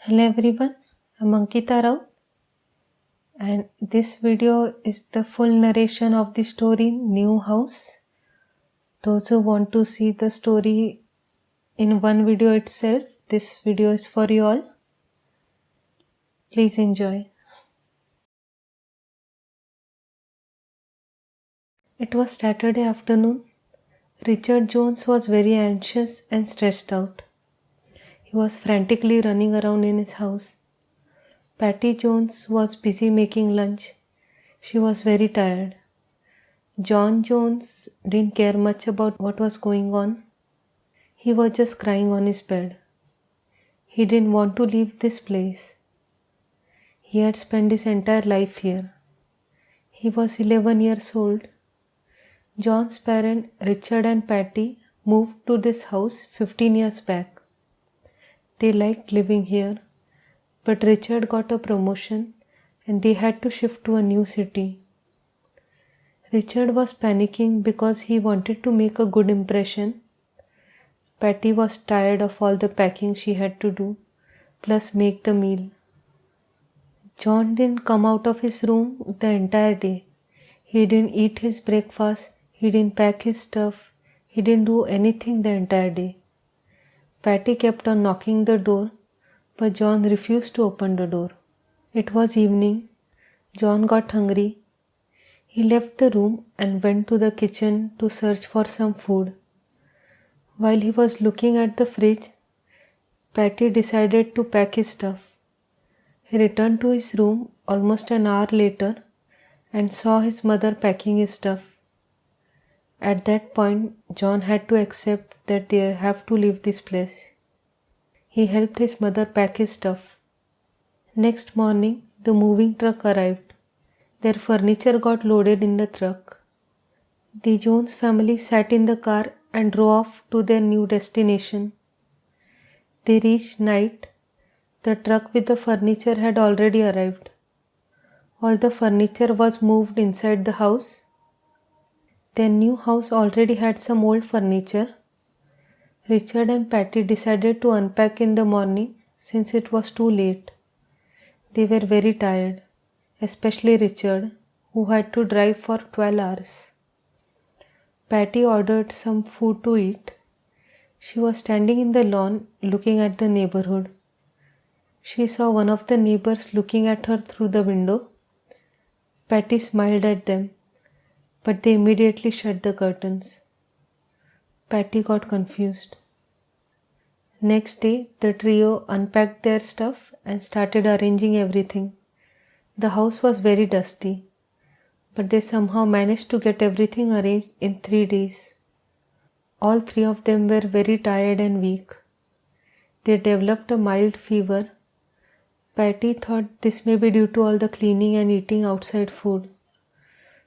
Hello everyone, I'm Ankita Rao and this video is the full narration of the story New House. Those who want to see the story in one video itself, this video is for you all. Please enjoy. It was Saturday afternoon. Richard Jones was very anxious and stressed out. He was frantically running around in his house. Patty Jones was busy making lunch. She was very tired. John Jones didn't care much about what was going on. He was just crying on his bed. He didn't want to leave this place. He had spent his entire life here. He was 11 years old. John's parents, Richard and Patty, moved to this house 15 years back. They liked living here, but Richard got a promotion and they had to shift to a new city. Richard was panicking because he wanted to make a good impression. Patty was tired of all the packing she had to do, plus make the meal. John didn't come out of his room the entire day. He didn't eat his breakfast, he didn't pack his stuff, he didn't do anything the entire day. Patty kept on knocking the door, but John refused to open the door. It was evening. John got hungry. He left the room and went to the kitchen to search for some food. While he was looking at the fridge, Patty decided to pack his stuff. He returned to his room almost an hour later and saw his mother packing his stuff. At that point, John had to accept that they have to leave this place. He helped his mother pack his stuff. Next morning, the moving truck arrived. Their furniture got loaded in the truck. The Jones family sat in the car and drove off to their new destination. They reached night. The truck with the furniture had already arrived. All the furniture was moved inside the house. Their new house already had some old furniture. Richard and Patty decided to unpack in the morning since it was too late. They were very tired, especially Richard, who had to drive for 12 hours. Patty ordered some food to eat. She was standing in the lawn looking at the neighborhood. She saw one of the neighbors looking at her through the window. Patty smiled at them, but they immediately shut the curtains. Patty got confused. Next day, the trio unpacked their stuff and started arranging everything. The house was very dusty, but they somehow managed to get everything arranged in 3 days. All three of them were very tired and weak. They developed a mild fever. Patty thought this may be due to all the cleaning and eating outside food.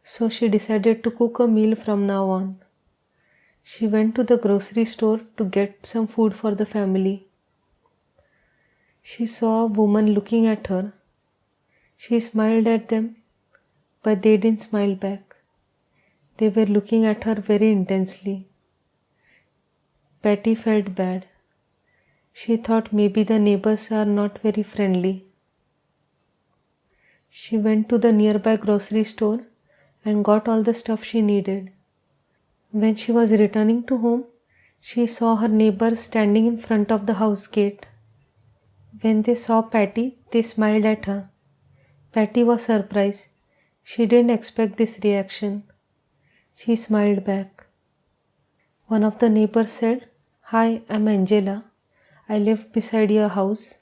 So she decided to cook a meal from now on. She went to the grocery store to get some food for the family. She saw a woman looking at her. She smiled at them, but they didn't smile back. They were looking at her very intensely. Patty felt bad. She thought maybe the neighbors are not very friendly. She went to the nearby grocery store and got all the stuff she needed. When she was returning to home, she saw her neighbors standing in front of the house gate. When they saw Patty, they smiled at her. Patty was surprised. She didn't expect this reaction. She smiled back. One of the neighbors said, "Hi, I'm Angela. I live beside your house.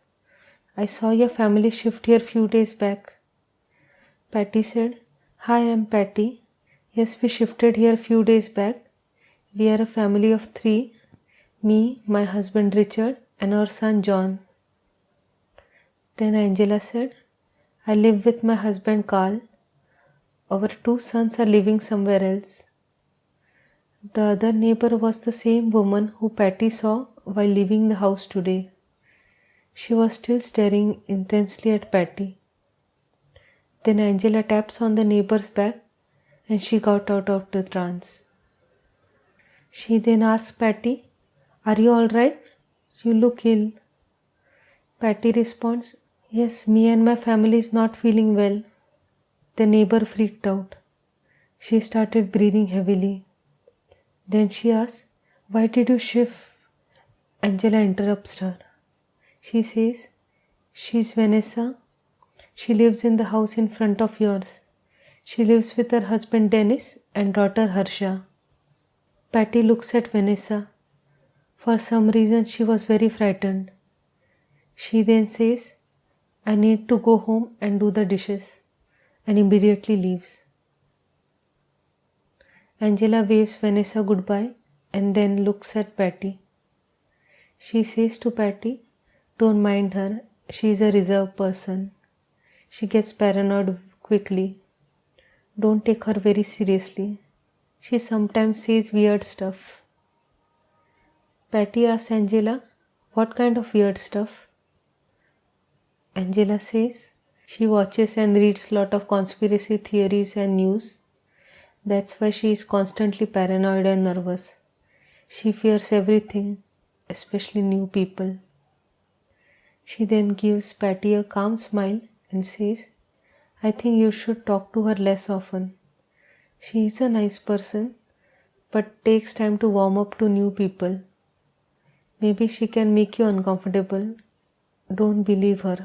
I saw your family shift here few days back." Patty said, "Hi, I'm Patty. Yes, we shifted here few days back. We are a family of 3, me, my husband Richard, and our son John." Then Angela said, "I live with my husband Carl. Our 2 sons are living somewhere else." The other neighbor was the same woman who Patty saw while leaving the house today. She was still staring intensely at Patty. Then Angela taps on the neighbor's back and she got out of the trance. She then asked Patty, "Are you all right? You look ill." Patty responds, "Yes, me and my family is not feeling well." The neighbor freaked out. She started breathing heavily. Then she asks, "Why did you shift?" Angela interrupts her. She says, "She's Vanessa. She lives in the house in front of yours. She lives with her husband Dennis and daughter Harsha." Patty looks at Vanessa. For some reason, she was very frightened. She then says, "I need to go home and do the dishes," and immediately leaves. Angela waves Vanessa goodbye and then looks at Patty. She says to Patty, "Don't mind her. She is a reserved person. She gets paranoid quickly. Don't take her very seriously. She sometimes says weird stuff." Patty asks Angela, "What kind of weird stuff?" Angela says, "She watches and reads a lot of conspiracy theories and news. That's why she is constantly paranoid and nervous. She fears everything, especially new people." She then gives Patty a calm smile and says, "I think you should talk to her less often. She is a nice person, but takes time to warm up to new people. Maybe she can make you uncomfortable. Don't believe her."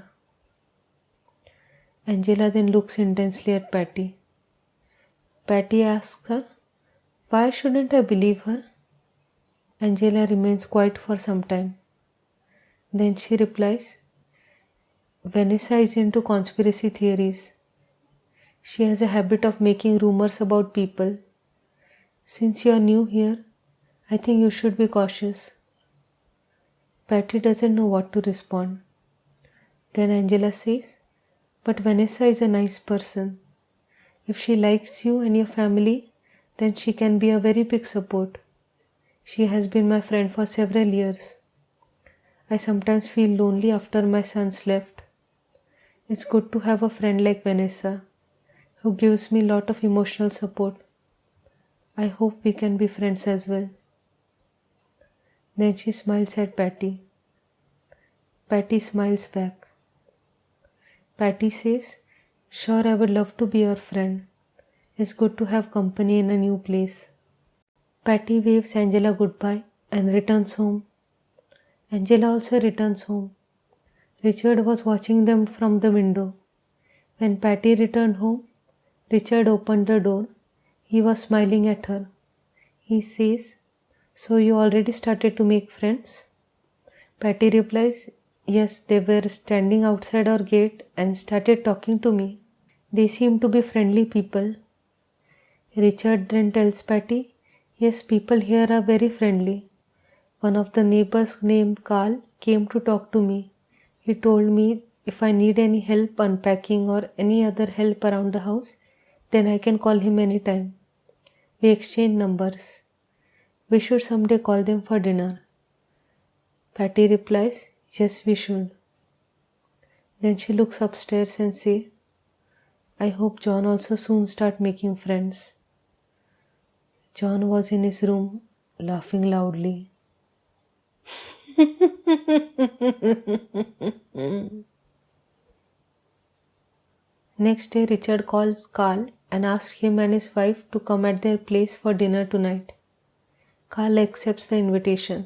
Angela then looks intensely at Patty. Patty asks her, "Why shouldn't I believe her?" Angela remains quiet for some time. Then she replies, "Vanessa is into conspiracy theories. She has a habit of making rumors about people. Since you are new here, I think you should be cautious." Patty doesn't know what to respond. Then Angela says, "But Vanessa is a nice person. If she likes you and your family, then she can be a very big support. She has been my friend for several years. I sometimes feel lonely after my sons left. It's good to have a friend like Vanessa, who gives me a lot of emotional support. I hope we can be friends as well." Then she smiles at Patty. Patty smiles back. Patty says, "Sure, I would love to be your friend. It's good to have company in a new place." Patty waves Angela goodbye and returns home. Angela also returns home. Richard was watching them from the window. When Patty returned home, Richard opened the door. He was smiling at her. He says, "So you already started to make friends?" Patty replies, "Yes, they were standing outside our gate and started talking to me. They seem to be friendly people." Richard then tells Patty, "Yes, people here are very friendly. One of the neighbors named Carl came to talk to me. He told me if I need any help unpacking or any other help around the house, then I can call him anytime. We exchanged numbers. We should someday call them for dinner." Patty replies, "Yes, we should." Then she looks upstairs and says, "I hope John also soon start making friends." John was in his room laughing loudly. Next day, Richard calls Carl and asks him and his wife to come at their place for dinner tonight. Carl accepts the invitation.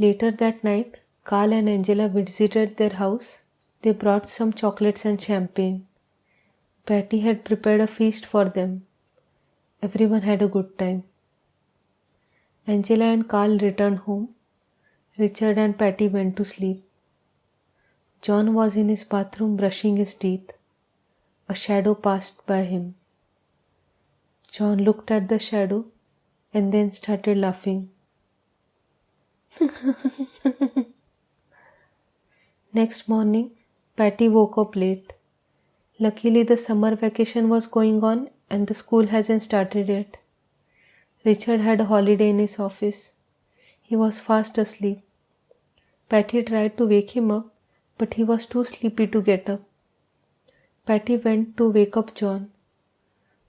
Later that night, Carl and Angela visited their house. They brought some chocolates and champagne. Patty had prepared a feast for them. Everyone had a good time. Angela and Carl returned home. Richard and Patty went to sleep. John was in his bathroom brushing his teeth. A shadow passed by him. John looked at the shadow and then started laughing. Next morning, Patty woke up late. Luckily, the summer vacation was going on and the school hasn't started yet. Richard had a holiday in his office. He was fast asleep. Patty tried to wake him up, but he was too sleepy to get up. Patty went to wake up John.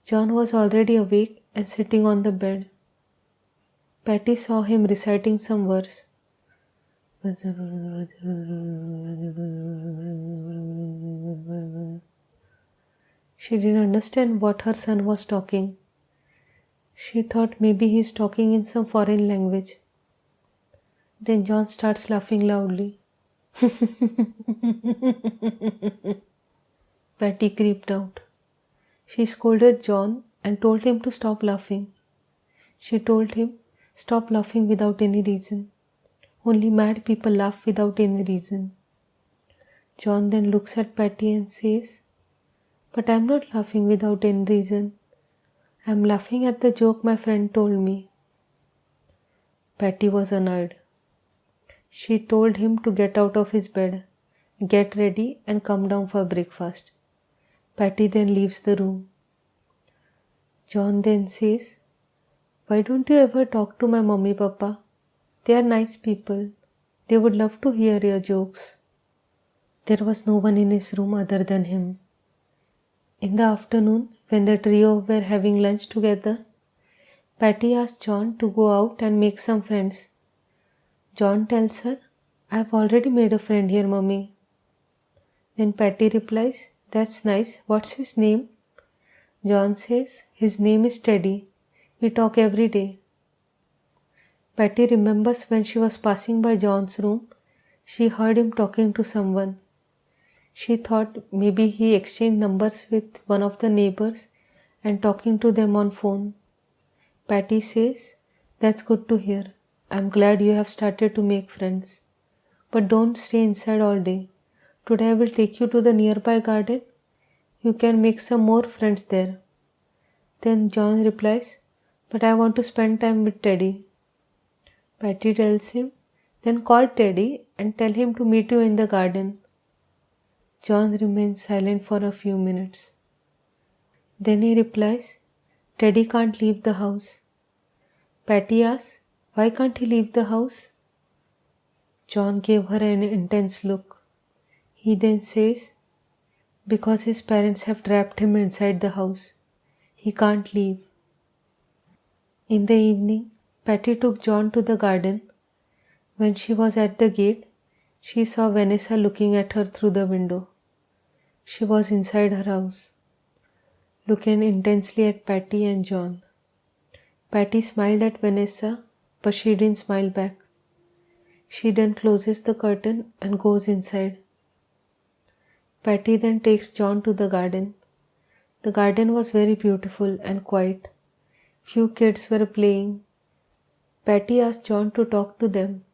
John was already awake and sitting on the bed. Patty saw him reciting some verse. She didn't understand what her son was talking. She thought maybe he's talking in some foreign language. Then John starts laughing loudly. Patty creeped out. She scolded John and told him to stop laughing. She told him, "Stop laughing without any reason. Only mad people laugh without any reason." John then looks at Patty and says, "But I'm not laughing without any reason. I'm laughing at the joke my friend told me." Patty was annoyed. She told him to get out of his bed, get ready, and come down for breakfast. Patty then leaves the room. John then says, "Why don't you ever talk to my mummy papa? They are nice people. They would love to hear your jokes." There was no one in his room other than him. In the afternoon, when the trio were having lunch together, Patty asked John to go out and make some friends. John tells her, "I've already made a friend here, Mummy." Then Patty replies, "That's nice. What's his name?" John says, "His name is Teddy. We talk every day." Patty remembers when she was passing by John's room, she heard him talking to someone. She thought maybe he exchanged numbers with one of the neighbors and talking to them on phone. Patty says, "That's good to hear. I'm glad you have started to make friends. But don't stay inside all day. Today I will take you to the nearby garden. You can make some more friends there." Then John replies, "But I want to spend time with Teddy." Patty tells him, "Then call Teddy and tell him to meet you in the garden." John remains silent for a few minutes. Then he replies, "Teddy can't leave the house." Patty asks, "Why can't he leave the house?" John gave her an intense look. He then says, "Because his parents have trapped him inside the house. He can't leave." In the evening, Patty took John to the garden. When she was at the gate, she saw Vanessa looking at her through the window. She was inside her house, looking intensely at Patty and John. Patty smiled at Vanessa, but she didn't smile back. She then closes the curtain and goes inside. Patty then takes John to the garden. The garden was very beautiful and quiet. Few kids were playing. Patty asked John to talk to them.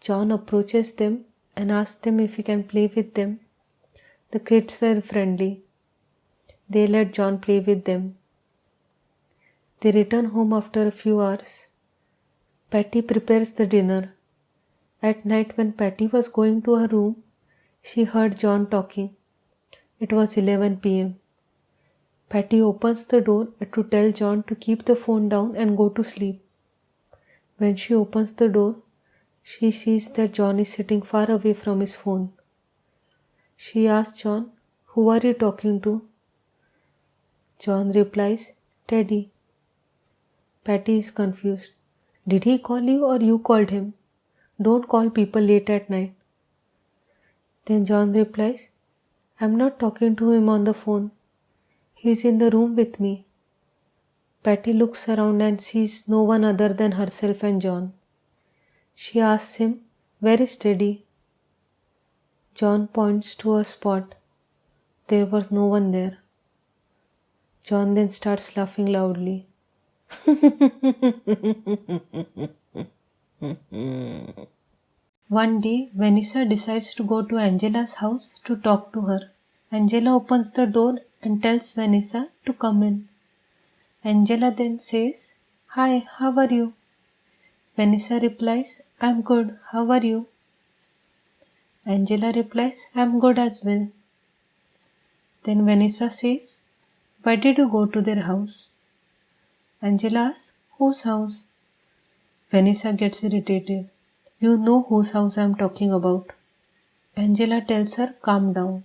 John approaches them and asks them if he can play with them. The kids were friendly. They let John play with them. They return home after a few hours. Patty prepares the dinner. At night, when Patty was going to her room, she heard John talking. It was 11 p.m. Patty opens the door to tell John to keep the phone down and go to sleep. When she opens the door, she sees that John is sitting far away from his phone. She asks John, "Who are you talking to?" John replies, "Teddy." Patty is confused. "Did he call you or you called him? Don't call people late at night." Then John replies, "I'm not talking to him on the phone. He's in the room with me." Patty looks around and sees no one other than herself and John. She asks him, "Where is Teddy?" John points to a spot. There was no one there. John then starts laughing loudly. One day, Vanessa decides to go to Angela's house to talk to her. Angela opens the door and tells Vanessa to come in. Angela then says, "Hi, how are you?" Vanessa replies, "I'm good. How are you?" Angela replies, "I'm good as well." Then Vanessa says, "Why did you go to their house?" Angela asks, "Whose house?" Vanessa gets irritated. "You know whose house I'm talking about." Angela tells her, "Calm down."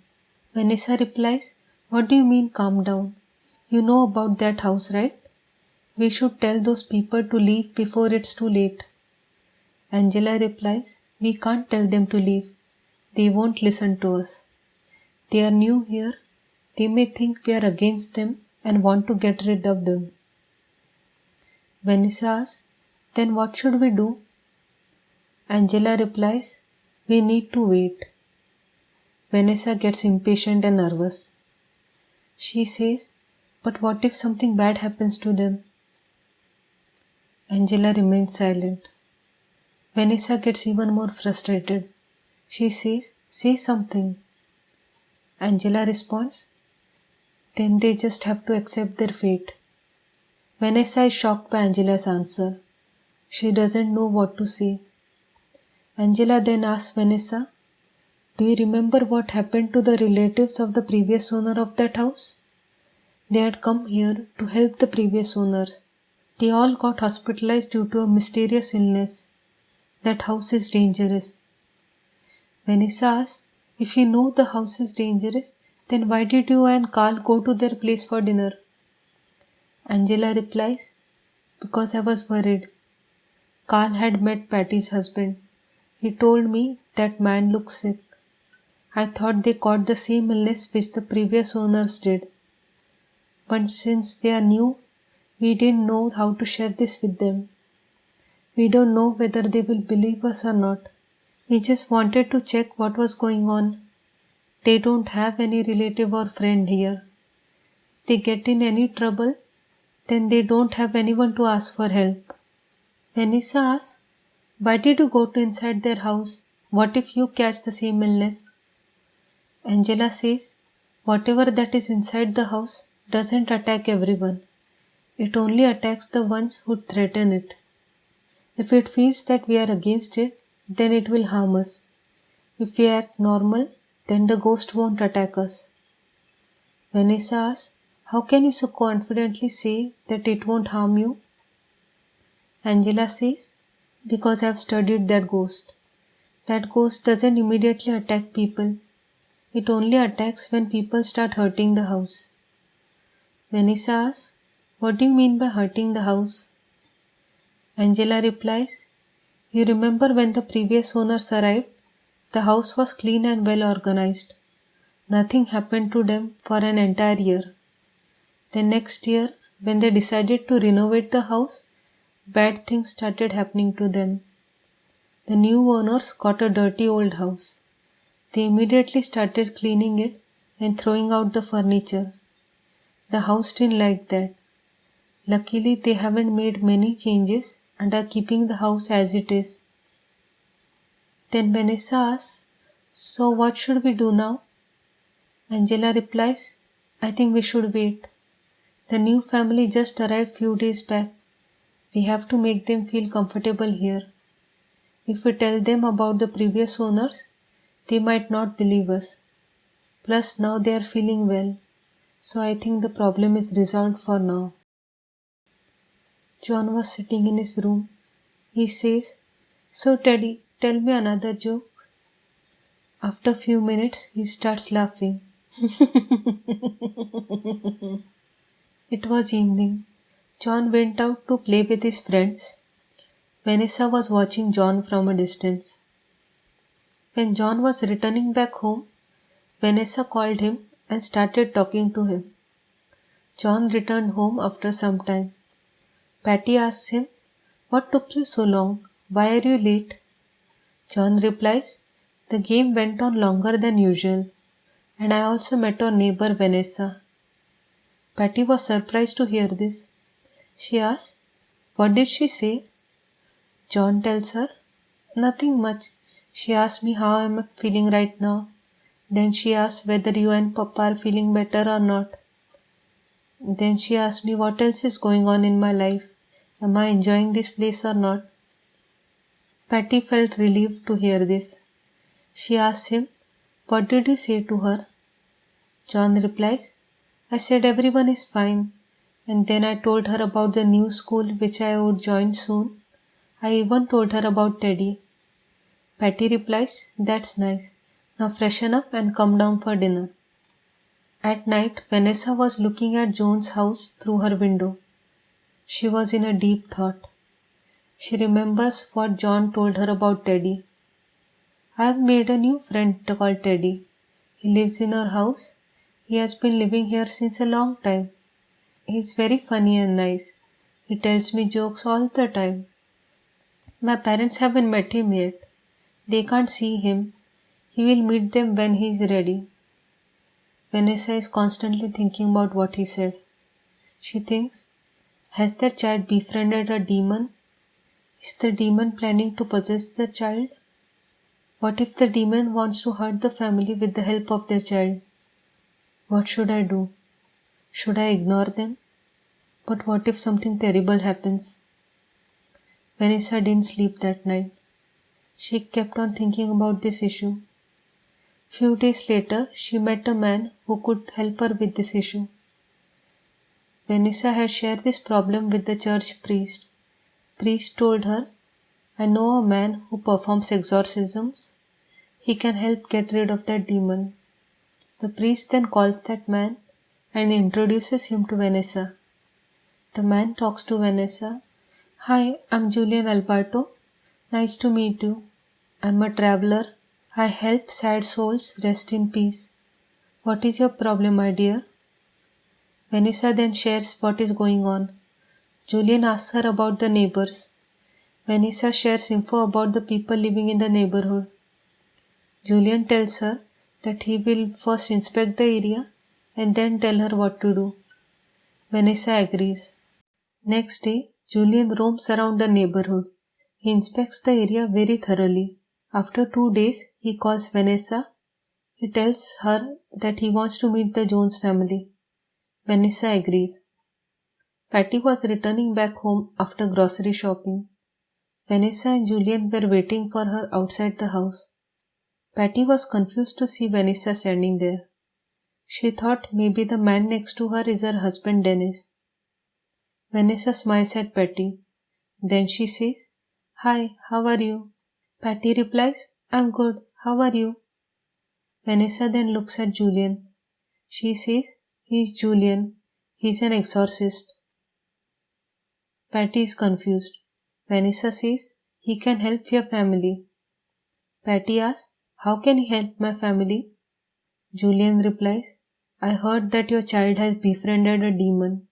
Vanessa replies, "What do you mean calm down? You know about that house, right? We should tell those people to leave before it's too late." Angela replies, "We can't tell them to leave. They won't listen to us. They are new here They may think we are against them and want to get rid of them. Vanessa asks, then what should we do? Angela replies, we need to wait. Vanessa gets impatient and nervous. She says, but what if something bad happens to them? Angela remains silent. Vanessa gets even more frustrated. She says, say something. Angela responds, then they just have to accept their fate. Vanessa is shocked by Angela's answer. She doesn't know what to say. Angela then asks Vanessa, do you remember what happened to the relatives of the previous owner of that house? They had come here to help the previous owners. They all got hospitalized due to a mysterious illness. That house is dangerous. Vanessa asks, if you know the house is dangerous, then why did you and Carl go to their place for dinner? Angela replies, because I was worried. Carl had met Patty's husband. He told me that man looked sick. I thought they caught the same illness which the previous owners did. But since they are new, we didn't know how to share this with them. We don't know whether they will believe us or not. We just wanted to check what was going on. They don't have any relative or friend here. If they get in any trouble, then they don't have anyone to ask for help. Vanessa asks, why did you go to inside their house? What if you catch the same illness? Angela says, whatever that is inside the house doesn't attack everyone. It only attacks the ones who threaten it. If it feels that we are against it, then it will harm us. If we act normal, then the ghost won't attack us. Vanessa asks, how can you so confidently say that it won't harm you? Angela says, because I have studied that ghost. That ghost doesn't immediately attack people. It only attacks when people start hurting the house. Vanessa asks, what do you mean by hurting the house? Angela replies, you remember when the previous owners arrived? The house was clean and well organized. Nothing happened to them for an entire year. The next year, when they decided to renovate the house, bad things started happening to them. The new owners got a dirty old house. They immediately started cleaning it and throwing out the furniture. The house didn't like that. Luckily, they haven't made many changes and are keeping the house as it is. Then Vanessa asks, so what should we do now? Angela replies, I think we should wait. The new family just arrived few days back. We have to make them feel comfortable here. If we tell them about the previous owners, they might not believe us. Plus now they are feeling well. So I think the problem is resolved for now. John was sitting in his room. He says, so Teddy, tell me another joke. After a few minutes, he starts laughing. It was evening. John went out to play with his friends. Vanessa was watching John from a distance. When John was returning back home, Vanessa called him and started talking to him. John returned home after some time. Patty asks him, what took you so long? Why are you late? John replies, the game went on longer than usual, and I also met our neighbor Vanessa. Patty was surprised to hear this. She asks, what did she say? John tells her, nothing much. She asked me how I am feeling right now. Then she asked whether you and Papa are feeling better or not. Then she asked me what else is going on in my life. Am I enjoying this place or not? Patty felt relieved to hear this. She asked him, what did you say to her? John replies, I said everyone is fine. And then I told her about the new school which I would join soon. I even told her about Teddy. Patty replies, that's nice. Now freshen up and come down for dinner. At night, Vanessa was looking at Joan's house through her window. She was in a deep thought. She remembers what John told her about Teddy. I have made a new friend called Teddy. He lives in our house. He has been living here since a long time. He's very funny and nice. He tells me jokes all the time. My parents haven't met him yet. They can't see him. He will meet them when he is ready. Vanessa is constantly thinking about what he said. She thinks, has that child befriended a demon? Is the demon planning to possess the child? What if the demon wants to hurt the family with the help of their child? What should I do? Should I ignore them? But what if something terrible happens? Vanessa didn't sleep that night. She kept on thinking about this issue. Few days later, she met a man who could help her with this issue. Vanessa had shared this problem with the church priest. Priest told her, I know a man who performs exorcisms. He can help get rid of that demon. The priest then calls that man and introduces him to Vanessa. The man talks to Vanessa. Hi, I'm Julian Alberto. Nice to meet you. I'm a traveler. I help sad souls rest in peace. What is your problem, my dear? Vanessa then shares what is going on. Julian asks her about the neighbors. Vanessa shares info about the people living in the neighborhood. Julian tells her that he will first inspect the area and then tell her what to do. Vanessa agrees. Next day, Julian roams around the neighborhood. He inspects the area very thoroughly. After 2 days, he calls Vanessa. He tells her that he wants to meet the Jones family. Vanessa agrees. Patty was returning back home after grocery shopping. Vanessa and Julian were waiting for her outside the house. Patty was confused to see Vanessa standing there. She thought maybe the man next to her is her husband Dennis. Vanessa smiles at Patty. Then she says, Hi, how are you? Patty replies, I'm good. How are you? Vanessa then looks at Julian. She says, He's Julian. He's an exorcist. Patty is confused. Vanessa says, He can help your family. Patty asks, How can he help my family? Julian replies, I heard that your child has befriended a demon.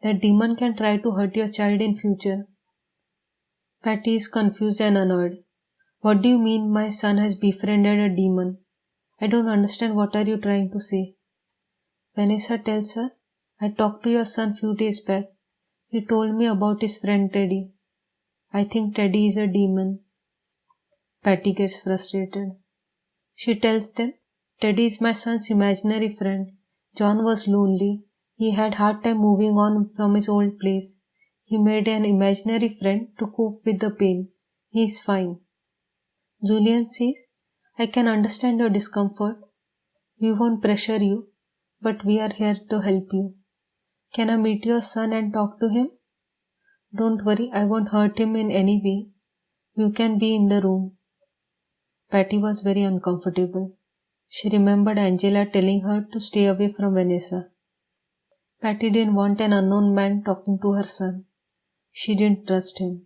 That demon can try to hurt your child in future. Patty is confused and annoyed. What do you mean my son has befriended a demon? I don't understand what are you trying to say. Vanessa tells her, I talked to your son few days back. He told me about his friend Teddy. I think Teddy is a demon. Patty gets frustrated. She tells them, Teddy is my son's imaginary friend. John was lonely. He had hard time moving on from his old place. He made an imaginary friend to cope with the pain. He is fine. Julian says, I can understand your discomfort. We won't pressure you, but we are here to help you. Can I meet your son and talk to him? Don't worry, I won't hurt him in any way. You can be in the room. Patty was very uncomfortable. She remembered Angela telling her to stay away from Vanessa. Patty didn't want an unknown man talking to her son. She didn't trust him.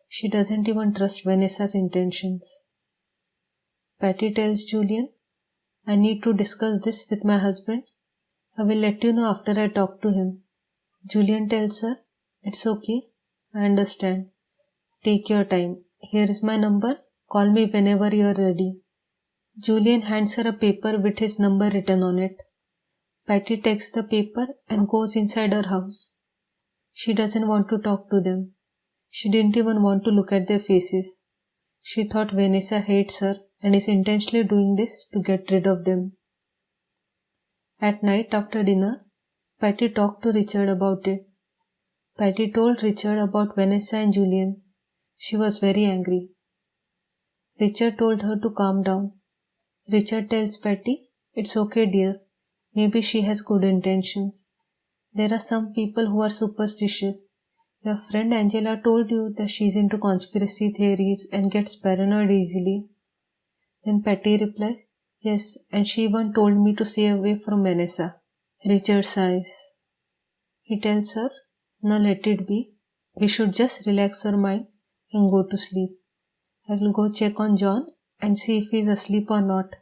She doesn't even trust Vanessa's intentions. Patty tells Julian, I need to discuss this with my husband. I will let you know after I talk to him. Julian tells her, It's okay. I understand. Take your time. Here is my number. Call me whenever you are ready. Julian hands her a paper with his number written on it. Patty takes the paper and goes inside her house. She doesn't want to talk to them. She didn't even want to look at their faces. She thought Vanessa hates her and is intentionally doing this to get rid of them. At night after dinner, Patty talked to Richard about it. Patty told Richard about Vanessa and Julian. She was very angry. Richard told her to calm down. Richard tells Patty, It's okay, dear. Maybe she has good intentions. There are some people who are superstitious. Your friend Angela told you that she's into conspiracy theories and gets paranoid easily. Then Patty replies, Yes, and she even told me to stay away from Vanessa. Richard sighs. He tells her, Now let it be. We should just relax our mind and go to sleep. I will go check on John and see if he is asleep or not.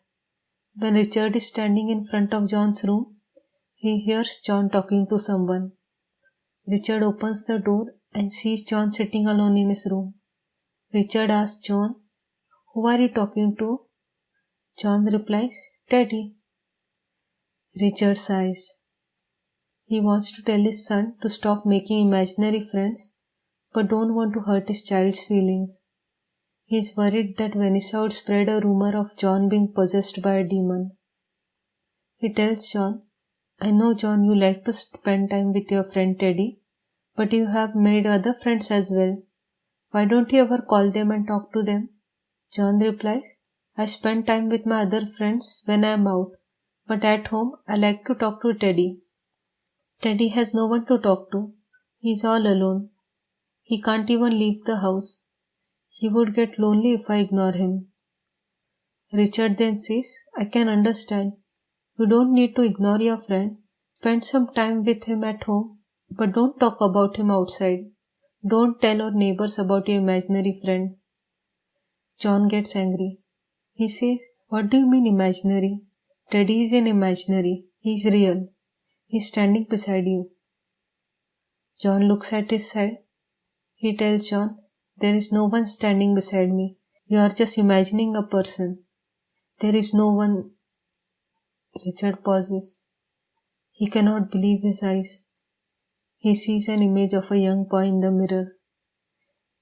When Richard is standing in front of John's room, He hears John talking to someone. Richard opens the door and sees John sitting alone in his room. Richard asks John, "Who are you talking to?" John replies, "Teddy." Richard sighs. He wants to tell his son to stop making imaginary friends, but don't want to hurt his child's feelings. He is worried that Vanessa would spread a rumor of John being possessed by a demon. He tells John, "I know, John, you like to spend time with your friend Teddy, but you have made other friends as well. Why don't you ever call them and talk to them?" John replies, "I spend time with my other friends when I am out, but at home I like to talk to Teddy. Teddy has no one to talk to. He is all alone. He can't even leave the house. He would get lonely if I ignore him." Richard then says, "I can understand. You don't need to ignore your friend. Spend some time with him at home, but don't talk about him outside. Don't tell our neighbors about your imaginary friend." John gets angry. He says, "What do you mean imaginary? Teddy isn't imaginary. He's real. He's standing beside you." John looks at his side. He tells John, "There is no one standing beside me. You are just imagining a person. There is no one." Richard pauses. He cannot believe his eyes. He sees an image of a young boy in the mirror.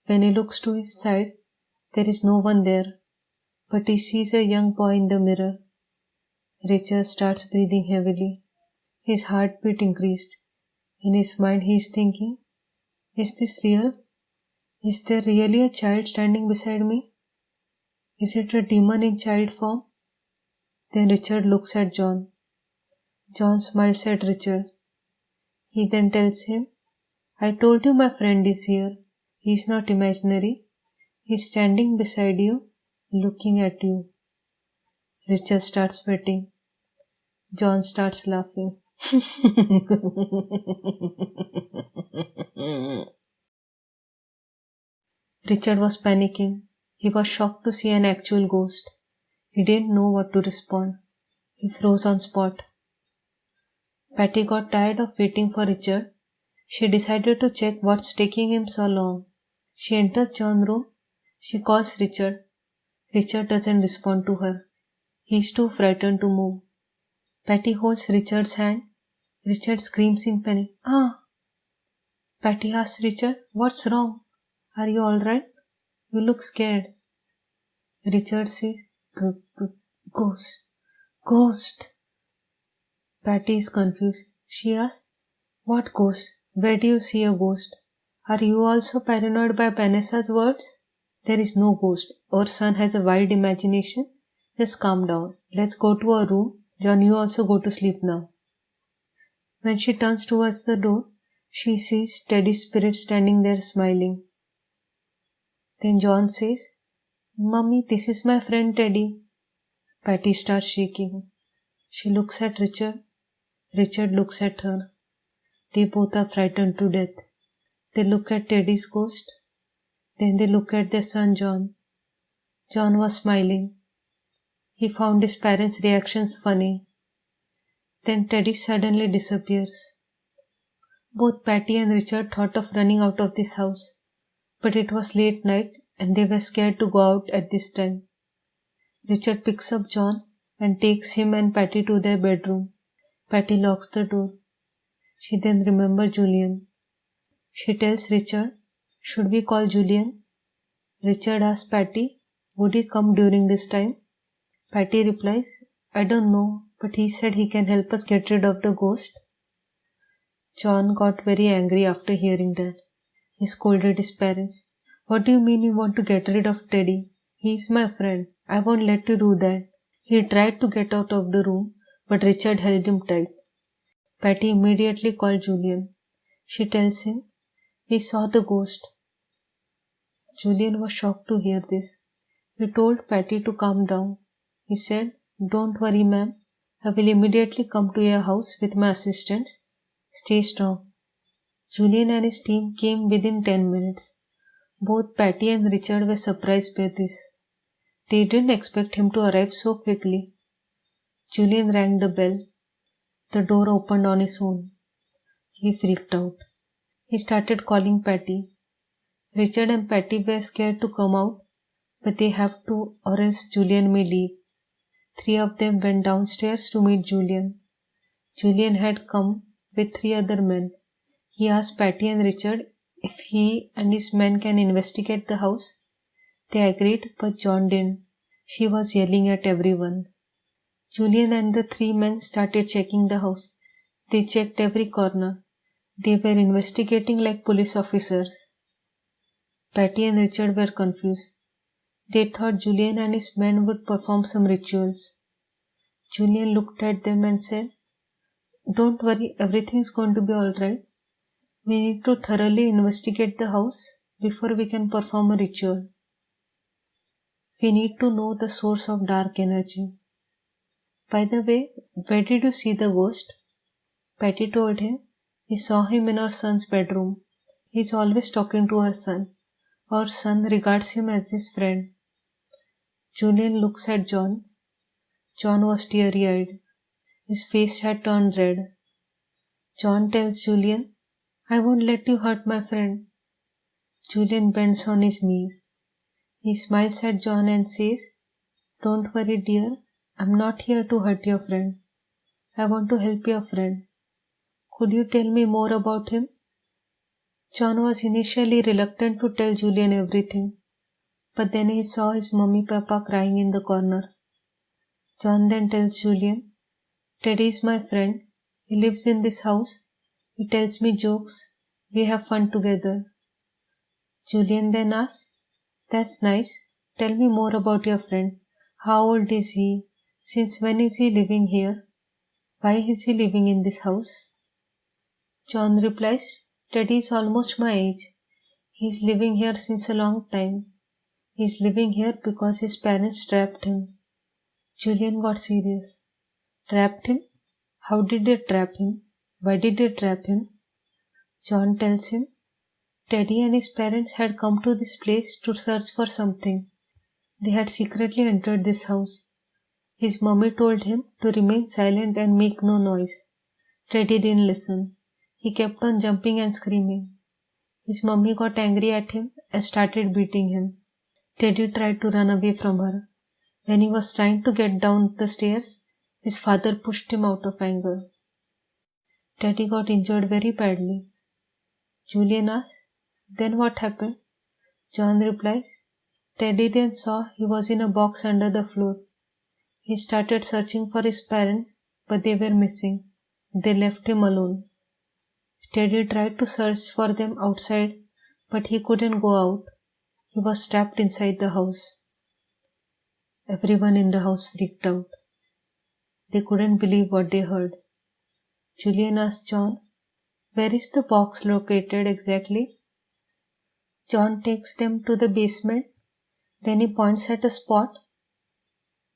When he looks to his side, there is no one there, but he sees a young boy in the mirror. Richard starts breathing heavily. His heartbeat increased. In his mind he is thinking, "Is this real? Is there really a child standing beside me? Is it a demon in child form?" Then Richard looks at John. John smiles at Richard. He then tells him, "I told you my friend is here. He is not imaginary. He is standing beside you, looking at you." Richard starts sweating. John starts laughing. Richard was panicking. He was shocked to see an actual ghost. He didn't know what to respond. He froze on spot. Patty got tired of waiting for Richard. She decided to check what's taking him so long. She enters John's room. She calls Richard. Richard doesn't respond to her. He is too frightened to move. Patty holds Richard's hand. Richard screams in panic. "Ah!" Patty asks Richard, "What's wrong? Are you alright? You look scared." Richard says, "Ghost. Ghost." Patty is confused. She asks, "What ghost? Where do you see a ghost? Are you also paranoid by Vanessa's words?" "There is no ghost. Our son has a wild imagination. Just calm down. Let's go to our room. John, you also go to sleep now." When she turns towards the door, she sees Teddy's spirit standing there smiling. Then John says, "Mummy, this is my friend Teddy." Patty starts shaking. She looks at Richard. Richard looks at her. They both are frightened to death. They look at Teddy's ghost. Then they look at their son John. John was smiling. He found his parents' reactions funny. Then Teddy suddenly disappears. Both Patty and Richard thought of running out of this house, but it was late night and they were scared to go out at this time. Richard picks up John and takes him and Patty to their bedroom. Patty locks the door. She then remembers Julian. She tells Richard, "Should we call Julian?" Richard asks Patty, "Would he come during this time?" Patty replies, "I don't know, but he said he can help us get rid of the ghost." John got very angry after hearing that. He scolded his parents. "What do you mean you want to get rid of Teddy? He is my friend. I won't let you do that." He tried to get out of the room, but Richard held him tight. Patty immediately called Julian. She tells him, "We saw the ghost." Julian was shocked to hear this. He told Patty to calm down. He said, "Don't worry, ma'am. I will immediately come to your house with my assistants. Stay strong." Julian and his team came within 10 minutes. Both Patty and Richard were surprised by this. They didn't expect him to arrive so quickly. Julian rang the bell. The door opened on its own. He freaked out. He started calling Patty. Richard and Patty were scared to come out, but they have to or else Julian may leave. 3 of them went downstairs to meet Julian. Julian had come with 3 other men. He asked Patty and Richard if he and his men can investigate the house. They agreed, but John didn't. She was yelling at everyone. Julian and the 3 men started checking the house. They checked every corner. They were investigating like police officers. Patty and Richard were confused. They thought Julian and his men would perform some rituals. Julian looked at them and said, "Don't worry, everything's going to be alright. We need to thoroughly investigate the house before we can perform a ritual. We need to know the source of dark energy." "By the way, where did you see the ghost?" Patty told him. "He saw him in our son's bedroom. He's always talking to our son. Our son regards him as his friend." Julian looks at John. John was teary-eyed. His face had turned red. John tells Julian, "I won't let you hurt my friend." Julian bends on his knee. He smiles at John and says, "Don't worry, dear. I'm not here to hurt your friend. I want to help your friend. Could you tell me more about him?" John was initially reluctant to tell Julian everything, but then he saw his mummy-papa crying in the corner. John then tells Julian, "Teddy is my friend. He lives in this house. He tells me jokes. We have fun together." Julian then asks, "That's nice. Tell me more about your friend. How old is he? Since when is he living here? Why is he living in this house?" John replies, "Teddy is almost my age. He's living here since a long time. He's living here because his parents trapped him." Julian got serious. "Trapped him? How did they trap him? Why did they trap him?" John tells him, Teddy and his parents had come to this place to search for something. They had secretly entered this house. His mummy told him to remain silent and make no noise. Teddy didn't listen. He kept on jumping and screaming. His mummy got angry at him and started beating him. Teddy tried to run away from her. When he was trying to get down the stairs, his father pushed him out of anger. Teddy got injured very badly. Julian asks, "Then what happened?" John replies, "Teddy then saw he was in a box under the floor. He started searching for his parents, but they were missing. They left him alone. Teddy tried to search for them outside, but he couldn't go out. He was trapped inside the house." Everyone in the house freaked out. They couldn't believe what they heard. Julian asked John, "Where is the box located exactly?" John takes them to the basement. Then he points at a spot.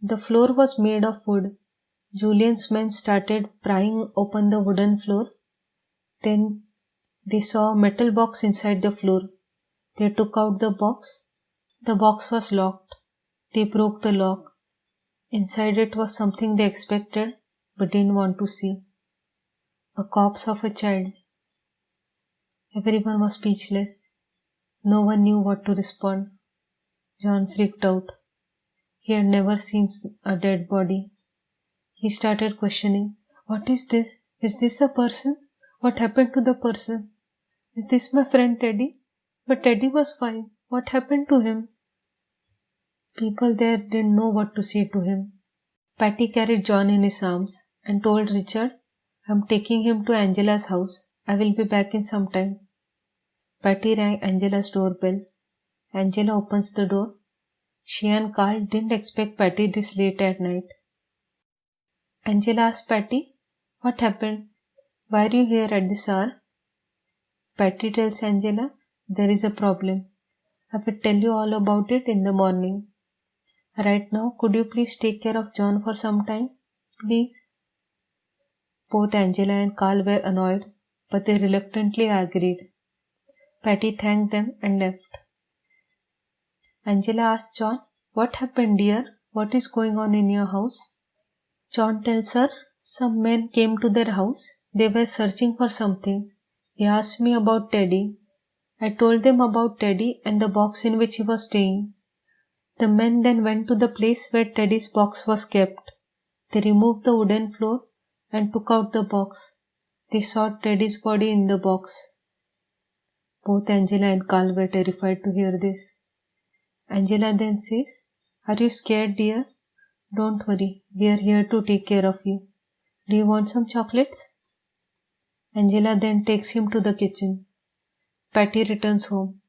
The floor was made of wood. Julian's men started prying open the wooden floor. Then they saw a metal box inside the floor. They took out the box. The box was locked. They broke the lock. Inside it was something they expected but didn't want to see. A corpse of a child. Everyone was speechless. No one knew what to respond. John freaked out. He had never seen a dead body. He started questioning, "What is this? Is this a person? What happened to the person? Is this my friend Teddy? But Teddy was fine. What happened to him?" People there didn't know what to say to him. Patty carried John in his arms and told Richard, "I'm taking him to Angela's house. I will be back in some time." Patty rang Angela's doorbell. Angela opens the door. She and Carl didn't expect Patty this late at night. Angela asked Patty, "What happened? Why are you here at this hour?" Patty tells Angela, "There is a problem. I will tell you all about it in the morning. Right now, could you please take care of John for some time? Please?" Both Angela and Carl were annoyed, but they reluctantly agreed. Patty thanked them and left. Angela asked John, "What happened, dear? What is going on in your house?" John tells her, Some men came to their house. They were searching for something. They asked me about Teddy. I told them about Teddy and the box in which he was staying. The men then went to the place where Teddy's box was kept. They removed the wooden floor and took out the box. They saw Teddy's body in the box. Both Angela and Carl were terrified to hear this. Angela then says, "Are you scared, dear? Don't worry, we are here to take care of you. Do you want some chocolates?" Angela then takes him to the kitchen. Patty returns home.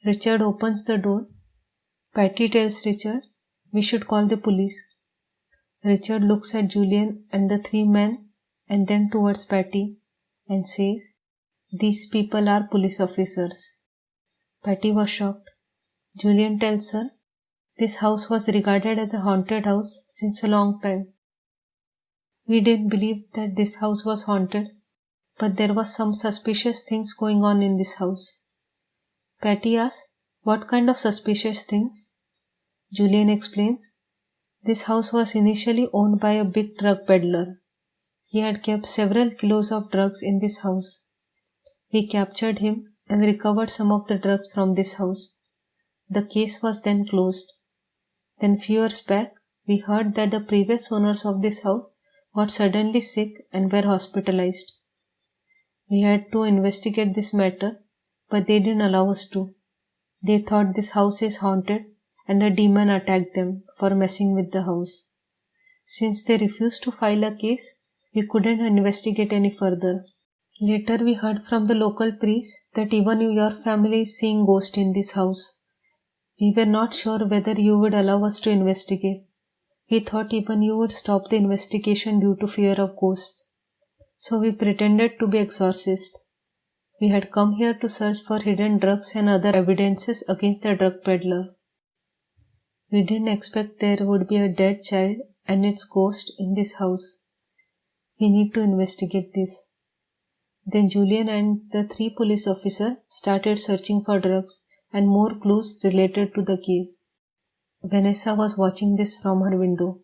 Richard opens the door. Patty tells Richard, "We should call the police." Richard looks at Julian and the three men and then towards Patty and says, "These people are police officers." Patty was shocked. Julian tells her, "This house was regarded as a haunted house since a long time. We didn't believe that this house was haunted, but there was some suspicious things going on in this house." Patty asks, "What kind of suspicious things?" Julian explains, "This house was initially owned by a big drug peddler. He had kept several kilos of drugs in this house. We captured him and recovered some of the drugs from this house. The case was then closed. Then few years back, we heard that the previous owners of this house got suddenly sick and were hospitalized. We had to investigate this matter, but they didn't allow us to. They thought this house is haunted and a demon attacked them for messing with the house. Since they refused to file a case, we couldn't investigate any further. Later we heard from the local priest that even your family is seeing ghosts in this house. We were not sure whether you would allow us to investigate. We thought even you would stop the investigation due to fear of ghosts. So we pretended to be exorcists. We had come here to search for hidden drugs and other evidences against the drug peddler. We didn't expect there would be a dead child and its ghost in this house. We need to investigate this." Then Julian and the three police officers started searching for drugs and more clues related to the case. Vanessa was watching this from her window.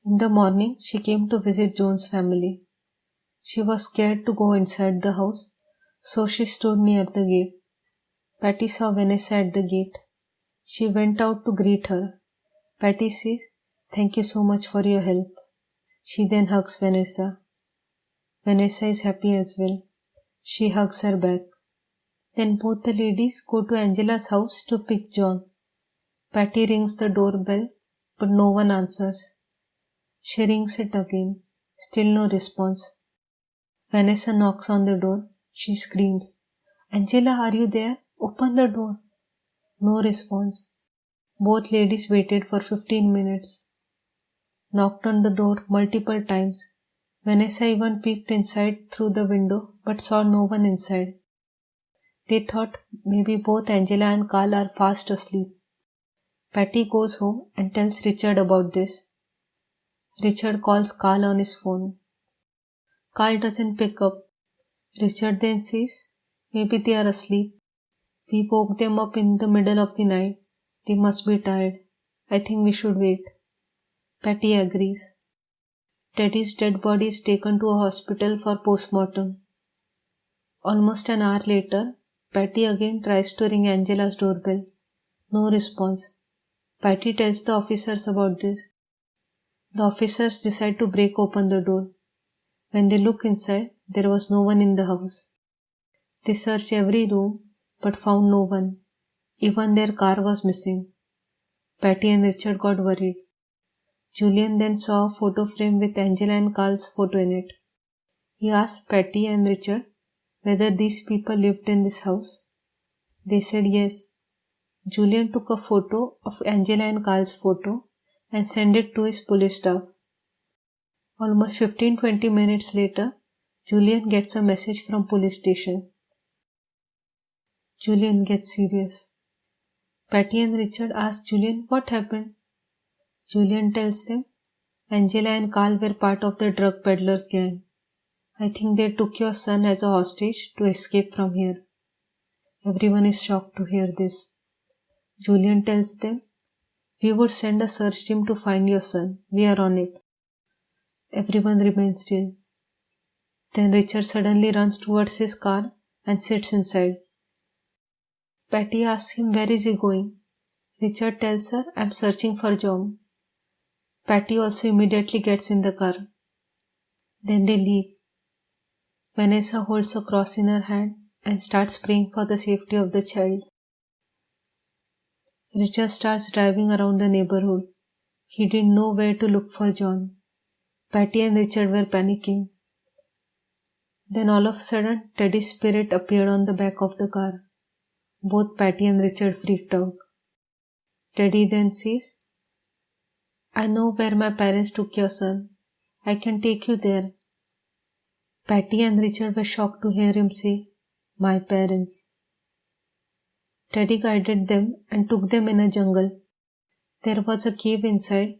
In the morning, she came to visit Joan's family. She was scared to go inside the house, so she stood near the gate. Patty saw Vanessa at the gate. She went out to greet her. Patty says, "Thank you so much for your help." She then hugs Vanessa. Vanessa is happy as well. She hugs her back. Then both the ladies go to Angela's house to pick John. Patty rings the doorbell, but no one answers. She rings it again. Still no response. Vanessa knocks on the door. She screams, "Angela, are you there? Open the door." No response. Both ladies waited for 15 minutes. Knocked on the door multiple times. Vanessa even peeked inside through the window but saw no one inside. They thought maybe both Angela and Carl are fast asleep. Patty goes home and tells Richard about this. Richard calls Carl on his phone. Carl doesn't pick up. Richard then says, "Maybe they are asleep. We woke them up in the middle of the night. They must be tired. I think we should wait." Patty agrees. Teddy's dead body is taken to a hospital for postmortem. Almost an hour later, Patty again tries to ring Angela's doorbell. No response. Patty tells the officers about this. The officers decide to break open the door. When they look inside, there was no one in the house. They searched every room but found no one. Even their car was missing. Patty and Richard got worried. Julian then saw a photo frame with Angela and Carl's photo in it. He asked Patty and Richard whether these people lived in this house. They said yes. Julian took a photo of Angela and Carl's photo and sent it to his police staff. Almost 15-20 minutes later, Julian gets a message from police station. Julian gets serious. Patty and Richard ask Julian what happened. Julian tells them Angela and Carl were part of the drug peddlers gang. I think they took your son as a hostage to escape from here. Everyone is shocked to hear this. Julian tells them, "We would send a search team to find your son. We are on it." Everyone remains still. Then Richard suddenly runs towards his car and sits inside. Patty asks him where is he going. Richard tells her, I'm searching for John. Patty also immediately gets in the car. Then they leave. Vanessa holds a cross in her hand and starts praying for the safety of the child. Richard starts driving around the neighborhood. He didn't know where to look for John. Patty and Richard were panicking. Then all of a sudden, Teddy's spirit appeared on the back of the car. Both Patty and Richard freaked out. Teddy then says, I know where my parents took your son. I can take you there. Patty and Richard were shocked to hear him say, my parents. Teddy guided them and took them in a jungle. There was a cave inside.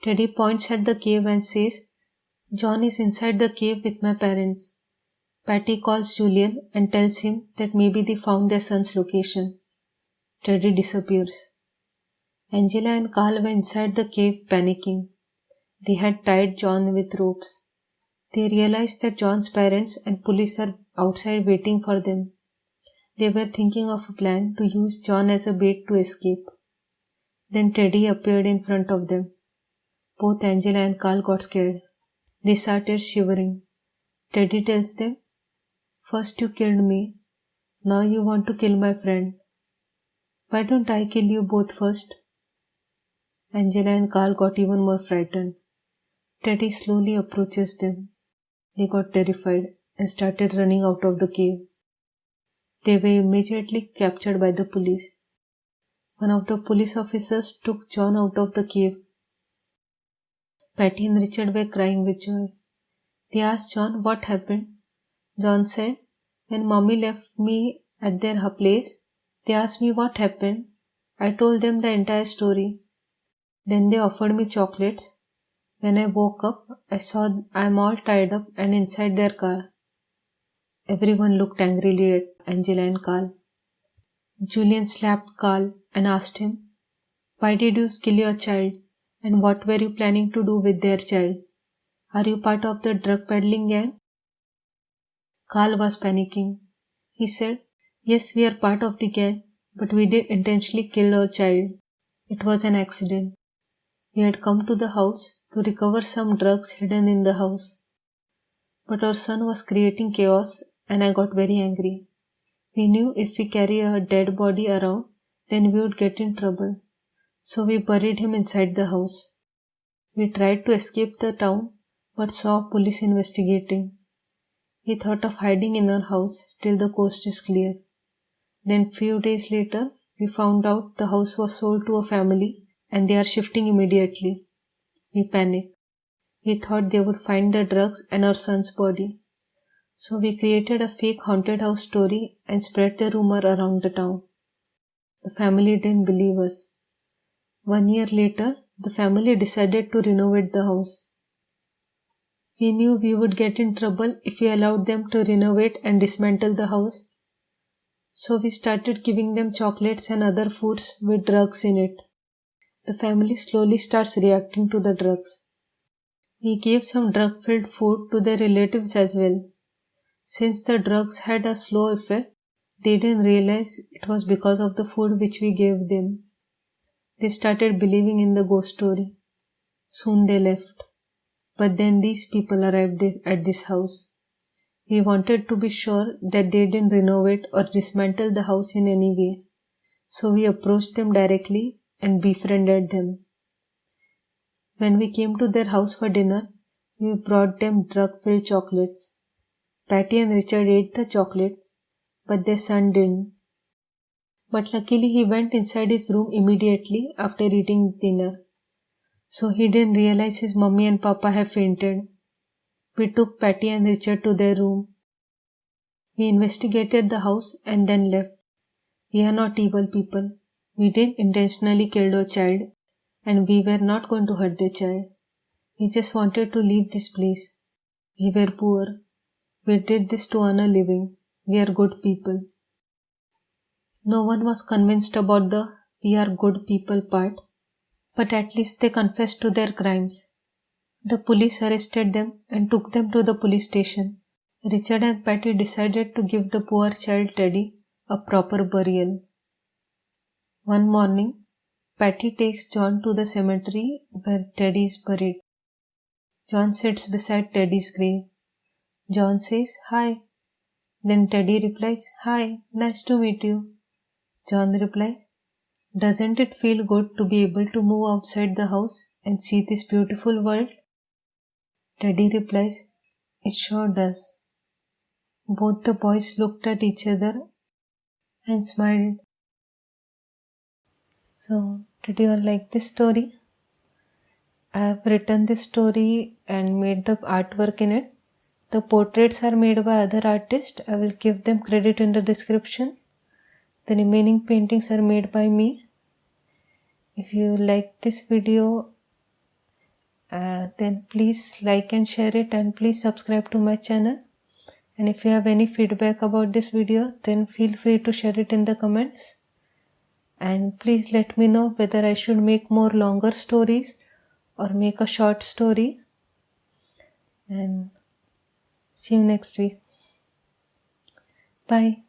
Teddy points at the cave and says, John is inside the cave with my parents. Patty calls Julian and tells him that maybe they found their son's location. Teddy disappears. Angela and Carl were inside the cave panicking. They had tied John with ropes. They realized that John's parents and police are outside waiting for them. They were thinking of a plan to use John as a bait to escape. Then Teddy appeared in front of them. Both Angela and Carl got scared. They started shivering. Teddy tells them, First you killed me. Now you want to kill my friend. Why don't I kill you both first? Angela and Carl got even more frightened. Teddy slowly approaches them. They got terrified and started running out of the cave. They were immediately captured by the police. One of the police officers took John out of the cave. Patty and Richard were crying with joy. They asked John what happened. John said, when mommy left me at their place, they asked me what happened. I told them the entire story. Then they offered me chocolates. When I woke up, I saw I'm all tied up and inside their car. Everyone looked angrily at Angela and Carl. Julian slapped Carl and asked him, Why did you kill your child? And what were you planning to do with their child? Are you part of the drug peddling gang? Carl was panicking. He said, Yes, we are part of the gang, but we did intentionally kill our child. It was an accident. We had come to the house to recover some drugs hidden in the house. But our son was creating chaos and I got very angry. We knew if we carry a dead body around, then we would get in trouble. So we buried him inside the house. We tried to escape the town but saw police investigating. We thought of hiding in our house till the coast is clear. Then few days later, we found out the house was sold to a family and they are shifting immediately. We panicked. We thought they would find the drugs and our son's body. So we created a fake haunted house story and spread the rumor around the town. The family didn't believe us. 1 year later, the family decided to renovate the house. We knew we would get in trouble if we allowed them to renovate and dismantle the house. So we started giving them chocolates and other foods with drugs in it. The family slowly starts reacting to the drugs. We gave some drug-filled food to their relatives as well. Since the drugs had a slow effect, they didn't realize it was because of the food which we gave them. They started believing in the ghost story. Soon they left. But then these people arrived at this house. We wanted to be sure that they didn't renovate or dismantle the house in any way. So we approached them directly and befriended them. When we came to their house for dinner, we brought them drug-filled chocolates. Patty and Richard ate the chocolate, but their son didn't. But luckily he went inside his room immediately after eating dinner. So he didn't realize his mummy and papa had fainted. We took Patty and Richard to their room. We investigated the house and then left. We are not evil people. We didn't intentionally kill our child and we were not going to hurt the child. We just wanted to leave this place. We were poor. We did this to earn a living. We are good people. No one was convinced about the we are good people part, but at least they confessed to their crimes. The police arrested them and took them to the police station. Richard and Patty decided to give the poor child Teddy a proper burial. One morning, Patty takes John to the cemetery where Teddy is buried. John sits beside Teddy's grave. John says, "Hi." Then Teddy replies, "Hi, nice to meet you." John replies, "Doesn't it feel good to be able to move outside the house and see this beautiful world?" Teddy replies, "It sure does." Both the boys looked at each other and smiled. So, did you all like this story? I have written this story and made the artwork in it. The portraits are made by other artists. I will give them credit in the description. The remaining paintings are made by me. If you like this video, then please like and share it, and please subscribe to my channel. And if you have any feedback about this video, then feel free to share it in the comments. And please let me know whether I should make more longer stories or make a short story. And see you next week. Bye.